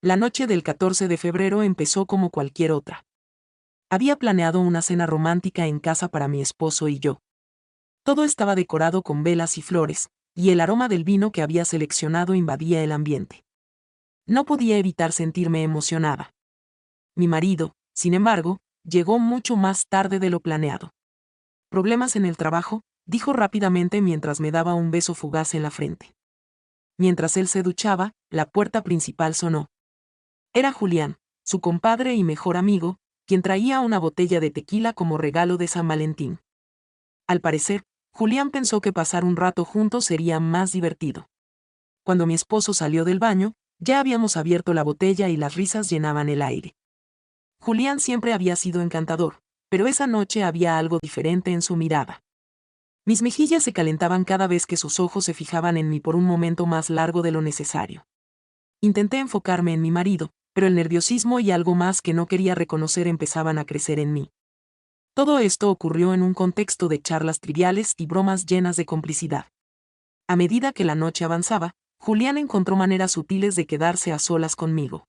La noche del 14 de febrero empezó como cualquier otra. Había planeado una cena romántica en casa para mi esposo y yo. Todo estaba decorado con velas y flores, y el aroma del vino que había seleccionado invadía el ambiente. No podía evitar sentirme emocionada. Mi marido, sin embargo, llegó mucho más tarde de lo planeado. ¿Problemas en el trabajo?, dijo rápidamente mientras me daba un beso fugaz en la frente. Mientras él se duchaba, la puerta principal sonó. Era Julián, su compadre y mejor amigo, quien traía una botella de tequila como regalo de San Valentín. Al parecer, Julián pensó que pasar un rato juntos sería más divertido. Cuando mi esposo salió del baño, ya habíamos abierto la botella y las risas llenaban el aire. Julián siempre había sido encantador, pero esa noche había algo diferente en su mirada. Mis mejillas se calentaban cada vez que sus ojos se fijaban en mí por un momento más largo de lo necesario. Intenté enfocarme en mi marido, pero el nerviosismo y algo más que no quería reconocer empezaban a crecer en mí. Todo esto ocurrió en un contexto de charlas triviales y bromas llenas de complicidad. A medida que la noche avanzaba, Julián encontró maneras sutiles de quedarse a solas conmigo.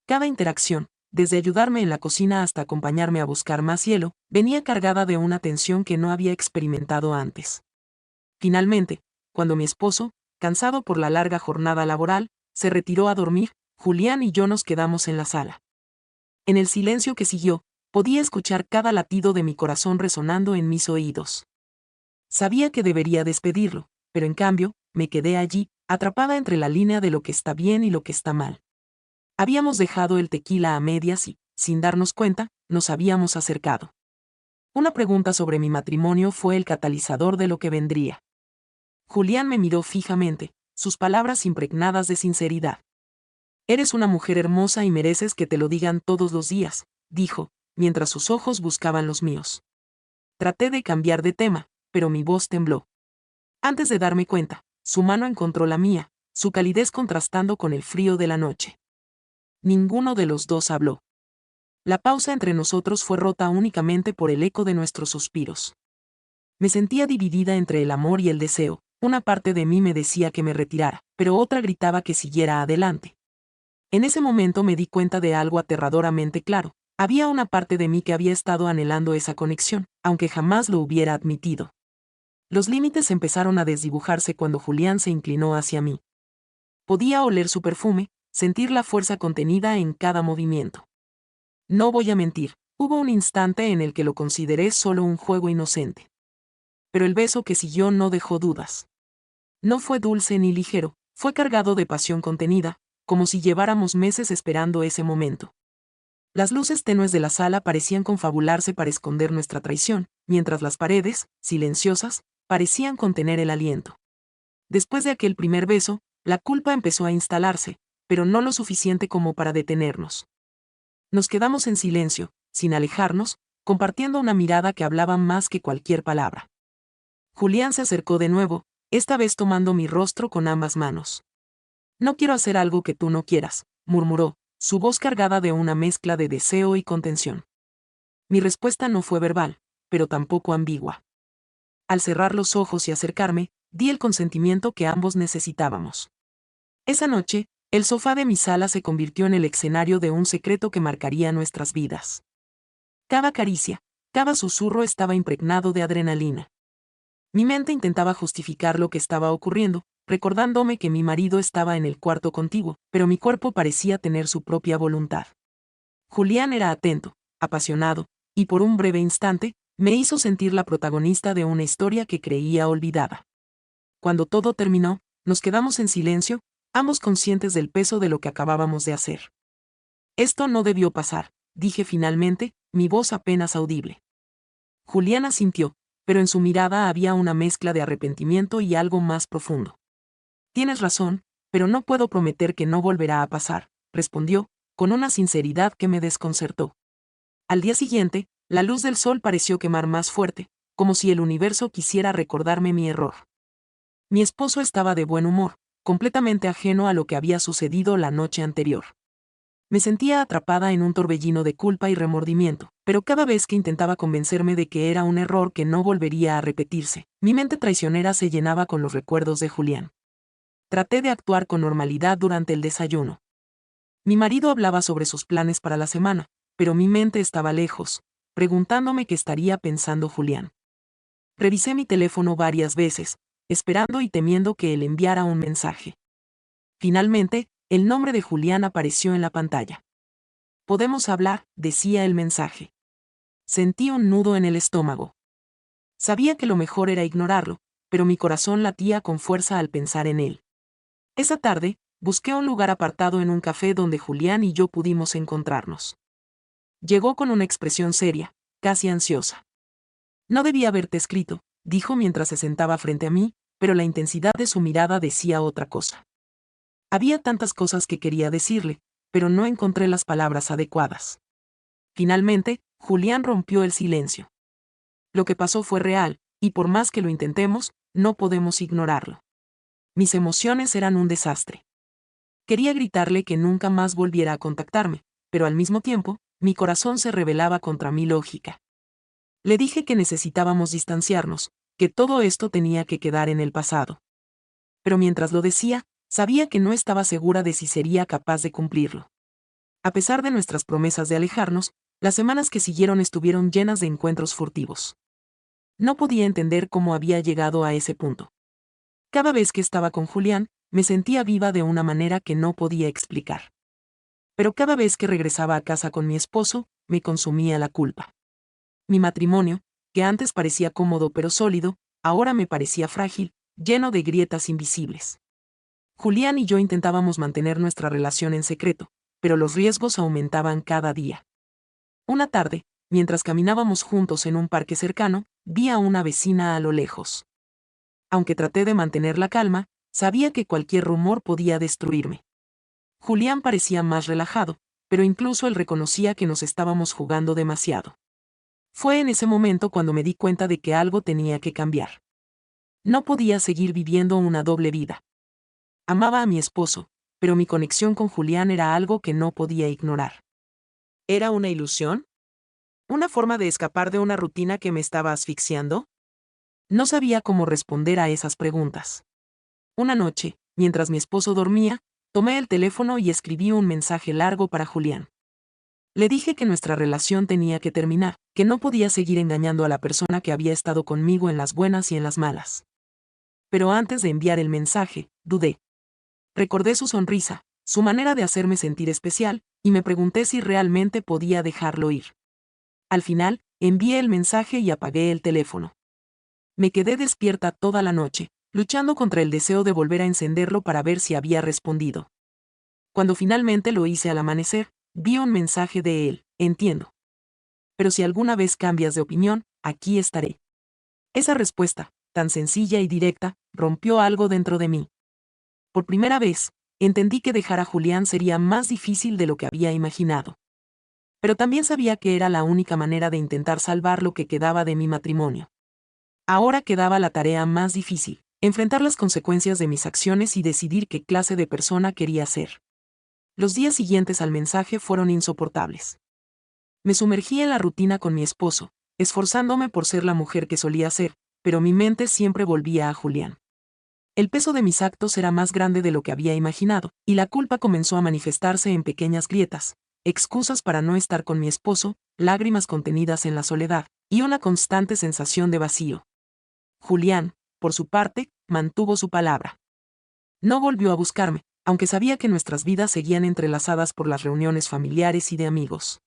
Cada interacción, desde ayudarme en la cocina hasta acompañarme a buscar más hielo, venía cargada de una tensión que no había experimentado antes. Finalmente, cuando mi esposo, cansado por la larga jornada laboral, se retiró a dormir, Julián y yo nos quedamos en la sala. En el silencio que siguió, podía escuchar cada latido de mi corazón resonando en mis oídos. Sabía que debería despedirlo, pero en cambio, me quedé allí, atrapada entre la línea de lo que está bien y lo que está mal. Habíamos dejado el tequila a medias y, sin darnos cuenta, nos habíamos acercado. Una pregunta sobre mi matrimonio fue el catalizador de lo que vendría. Julián me miró fijamente, sus palabras impregnadas de sinceridad. Eres una mujer hermosa y mereces que te lo digan todos los días, dijo, mientras sus ojos buscaban los míos. Traté de cambiar de tema, pero mi voz tembló. Antes de darme cuenta, su mano encontró la mía, su calidez contrastando con el frío de la noche. Ninguno de los dos habló. La pausa entre nosotros fue rota únicamente por el eco de nuestros suspiros. Me sentía dividida entre el amor y el deseo. Una parte de mí me decía que me retirara, pero otra gritaba que siguiera adelante. En ese momento me di cuenta de algo aterradoramente claro. Había una parte de mí que había estado anhelando esa conexión, aunque jamás lo hubiera admitido. Los límites empezaron a desdibujarse cuando Julián se inclinó hacia mí. Podía oler su perfume, sentir la fuerza contenida en cada movimiento. No voy a mentir, hubo un instante en el que lo consideré solo un juego inocente. Pero el beso que siguió no dejó dudas. No fue dulce ni ligero, fue cargado de pasión contenida, como si lleváramos meses esperando ese momento. Las luces tenues de la sala parecían confabularse para esconder nuestra traición, mientras las paredes, silenciosas, parecían contener el aliento. Después de aquel primer beso, la culpa empezó a instalarse, pero no lo suficiente como para detenernos. Nos quedamos en silencio, sin alejarnos, compartiendo una mirada que hablaba más que cualquier palabra. Julián se acercó de nuevo, esta vez tomando mi rostro con ambas manos. No quiero hacer algo que tú no quieras, murmuró, su voz cargada de una mezcla de deseo y contención. Mi respuesta no fue verbal, pero tampoco ambigua. Al cerrar los ojos y acercarme, di el consentimiento que ambos necesitábamos. Esa noche, el sofá de mi sala se convirtió en el escenario de un secreto que marcaría nuestras vidas. Cada caricia, cada susurro estaba impregnado de adrenalina. Mi mente intentaba justificar lo que estaba ocurriendo, recordándome que mi marido estaba en el cuarto contiguo, pero mi cuerpo parecía tener su propia voluntad. Julián era atento, apasionado, y por un breve instante, me hizo sentir la protagonista de una historia que creía olvidada. Cuando todo terminó, nos quedamos en silencio, ambos conscientes del peso de lo que acabábamos de hacer. Esto no debió pasar, dije finalmente, mi voz apenas audible. Julián asintió, pero en su mirada había una mezcla de arrepentimiento y algo más profundo. Tienes razón, pero no puedo prometer que no volverá a pasar, respondió, con una sinceridad que me desconcertó. Al día siguiente, la luz del sol pareció quemar más fuerte, como si el universo quisiera recordarme mi error. Mi esposo estaba de buen humor, completamente ajeno a lo que había sucedido la noche anterior. Me sentía atrapada en un torbellino de culpa y remordimiento, pero cada vez que intentaba convencerme de que era un error que no volvería a repetirse, mi mente traicionera se llenaba con los recuerdos de Julián. Traté de actuar con normalidad durante el desayuno. Mi marido hablaba sobre sus planes para la semana, pero mi mente estaba lejos, preguntándome qué estaría pensando Julián. Revisé mi teléfono varias veces, esperando y temiendo que él enviara un mensaje. Finalmente, el nombre de Julián apareció en la pantalla. «Podemos hablar», decía el mensaje. Sentí un nudo en el estómago. Sabía que lo mejor era ignorarlo, pero mi corazón latía con fuerza al pensar en él. Esa tarde, busqué un lugar apartado en un café donde Julián y yo pudimos encontrarnos. Llegó con una expresión seria, casi ansiosa. «No debía haberte escrito», dijo mientras se sentaba frente a mí, pero la intensidad de su mirada decía otra cosa. Había tantas cosas que quería decirle, pero no encontré las palabras adecuadas. Finalmente, Julián rompió el silencio. Lo que pasó fue real, y por más que lo intentemos, no podemos ignorarlo. Mis emociones eran un desastre. Quería gritarle que nunca más volviera a contactarme, pero al mismo tiempo, mi corazón se rebelaba contra mi lógica. Le dije que necesitábamos distanciarnos, que todo esto tenía que quedar en el pasado. Pero mientras lo decía, sabía que no estaba segura de si sería capaz de cumplirlo. A pesar de nuestras promesas de alejarnos, las semanas que siguieron estuvieron llenas de encuentros furtivos. No podía entender cómo había llegado a ese punto. Cada vez que estaba con Julián, me sentía viva de una manera que no podía explicar. Pero cada vez que regresaba a casa con mi esposo, me consumía la culpa. Mi matrimonio, que antes parecía cómodo pero sólido, ahora me parecía frágil, lleno de grietas invisibles. Julián y yo intentábamos mantener nuestra relación en secreto, pero los riesgos aumentaban cada día. Una tarde, mientras caminábamos juntos en un parque cercano, vi a una vecina a lo lejos. Aunque traté de mantener la calma, sabía que cualquier rumor podía destruirme. Julián parecía más relajado, pero incluso él reconocía que nos estábamos jugando demasiado. Fue en ese momento cuando me di cuenta de que algo tenía que cambiar. No podía seguir viviendo una doble vida. Amaba a mi esposo, pero mi conexión con Julián era algo que no podía ignorar. ¿Era una ilusión? ¿Una forma de escapar de una rutina que me estaba asfixiando? No sabía cómo responder a esas preguntas. Una noche, mientras mi esposo dormía, tomé el teléfono y escribí un mensaje largo para Julián. Le dije que nuestra relación tenía que terminar, que no podía seguir engañando a la persona que había estado conmigo en las buenas y en las malas. Pero antes de enviar el mensaje, dudé. Recordé su sonrisa, su manera de hacerme sentir especial, y me pregunté si realmente podía dejarlo ir. Al final, envié el mensaje y apagué el teléfono. Me quedé despierta toda la noche, luchando contra el deseo de volver a encenderlo para ver si había respondido. Cuando finalmente lo hice al amanecer, vi un mensaje de él: «Entiendo. Pero si alguna vez cambias de opinión, aquí estaré». Esa respuesta, tan sencilla y directa, rompió algo dentro de mí. Por primera vez, entendí que dejar a Julián sería más difícil de lo que había imaginado. Pero también sabía que era la única manera de intentar salvar lo que quedaba de mi matrimonio. Ahora quedaba la tarea más difícil: enfrentar las consecuencias de mis acciones y decidir qué clase de persona quería ser. Los días siguientes al mensaje fueron insoportables. Me sumergí en la rutina con mi esposo, esforzándome por ser la mujer que solía ser, pero mi mente siempre volvía a Julián. El peso de mis actos era más grande de lo que había imaginado, y la culpa comenzó a manifestarse en pequeñas grietas, excusas para no estar con mi esposo, lágrimas contenidas en la soledad, y una constante sensación de vacío. Julián, por su parte, mantuvo su palabra. No volvió a buscarme, aunque sabía que nuestras vidas seguían entrelazadas por las reuniones familiares y de amigos.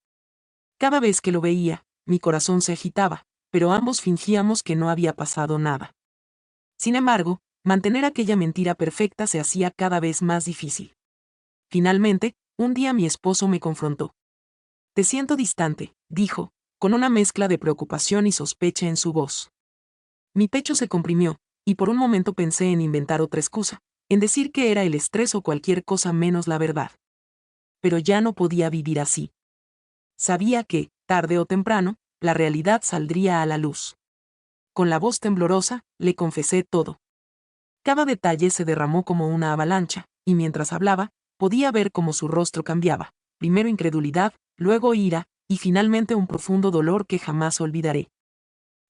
Cada vez que lo veía, mi corazón se agitaba, pero ambos fingíamos que no había pasado nada. Sin embargo, mantener aquella mentira perfecta se hacía cada vez más difícil. Finalmente, un día mi esposo me confrontó. «Te siento distante», dijo, con una mezcla de preocupación y sospecha en su voz. Mi pecho se comprimió, y por un momento pensé en inventar otra excusa, en decir que era el estrés o cualquier cosa menos la verdad. Pero ya no podía vivir así. Sabía que, tarde o temprano, la realidad saldría a la luz. Con la voz temblorosa, le confesé todo. Cada detalle se derramó como una avalancha, y mientras hablaba, podía ver cómo su rostro cambiaba, primero incredulidad, luego ira, y finalmente un profundo dolor que jamás olvidaré.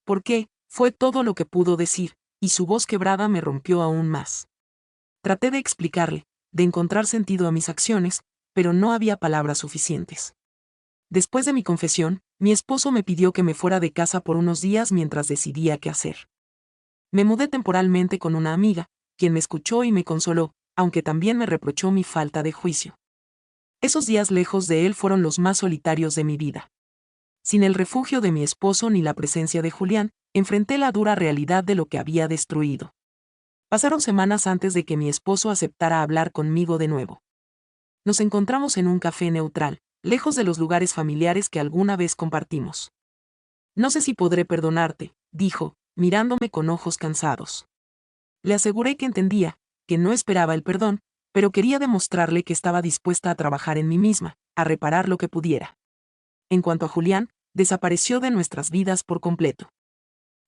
¿Por qué? Fue todo lo que pudo decir, y su voz quebrada me rompió aún más. Traté de explicarle, de encontrar sentido a mis acciones, pero no había palabras suficientes. Después de mi confesión, mi esposo me pidió que me fuera de casa por unos días mientras decidía qué hacer. Me mudé temporalmente con una amiga, quien me escuchó y me consoló, aunque también me reprochó mi falta de juicio. Esos días lejos de él fueron los más solitarios de mi vida. Sin el refugio de mi esposo ni la presencia de Julián, enfrenté la dura realidad de lo que había destruido. Pasaron semanas antes de que mi esposo aceptara hablar conmigo de nuevo. Nos encontramos en un café neutral, lejos de los lugares familiares que alguna vez compartimos. No sé si podré perdonarte, dijo, mirándome con ojos cansados. Le aseguré que entendía, que no esperaba el perdón, pero quería demostrarle que estaba dispuesta a trabajar en mí misma, a reparar lo que pudiera. En cuanto a Julián, desapareció de nuestras vidas por completo.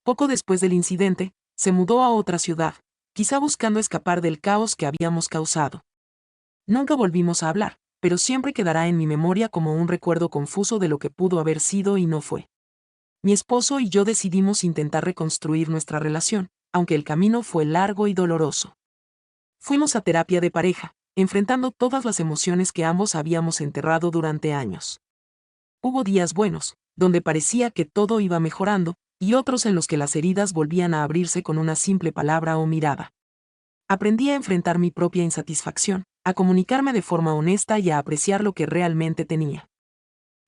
Poco después del incidente, se mudó a otra ciudad, quizá buscando escapar del caos que habíamos causado. Nunca volvimos a hablar, pero siempre quedará en mi memoria como un recuerdo confuso de lo que pudo haber sido y no fue. Mi esposo y yo decidimos intentar reconstruir nuestra relación, aunque el camino fue largo y doloroso. Fuimos a terapia de pareja, enfrentando todas las emociones que ambos habíamos enterrado durante años. Hubo días buenos, donde parecía que todo iba mejorando, y otros en los que las heridas volvían a abrirse con una simple palabra o mirada. Aprendí a enfrentar mi propia insatisfacción, a comunicarme de forma honesta y a apreciar lo que realmente tenía.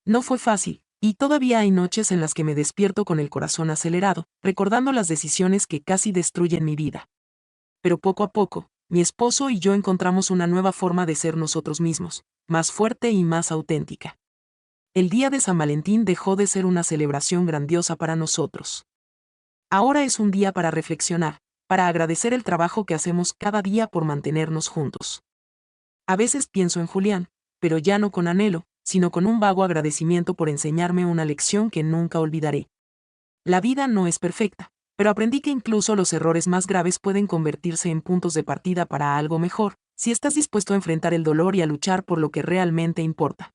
No fue fácil, y todavía hay noches en las que me despierto con el corazón acelerado, recordando las decisiones que casi destruyen mi vida. Pero poco a poco, mi esposo y yo encontramos una nueva forma de ser nosotros mismos, más fuerte y más auténtica. El día de San Valentín dejó de ser una celebración grandiosa para nosotros. Ahora es un día para reflexionar, para agradecer el trabajo que hacemos cada día por mantenernos juntos. A veces pienso en Julián, pero ya no con anhelo, sino con un vago agradecimiento por enseñarme una lección que nunca olvidaré. La vida no es perfecta, pero aprendí que incluso los errores más graves pueden convertirse en puntos de partida para algo mejor, si estás dispuesto a enfrentar el dolor y a luchar por lo que realmente importa.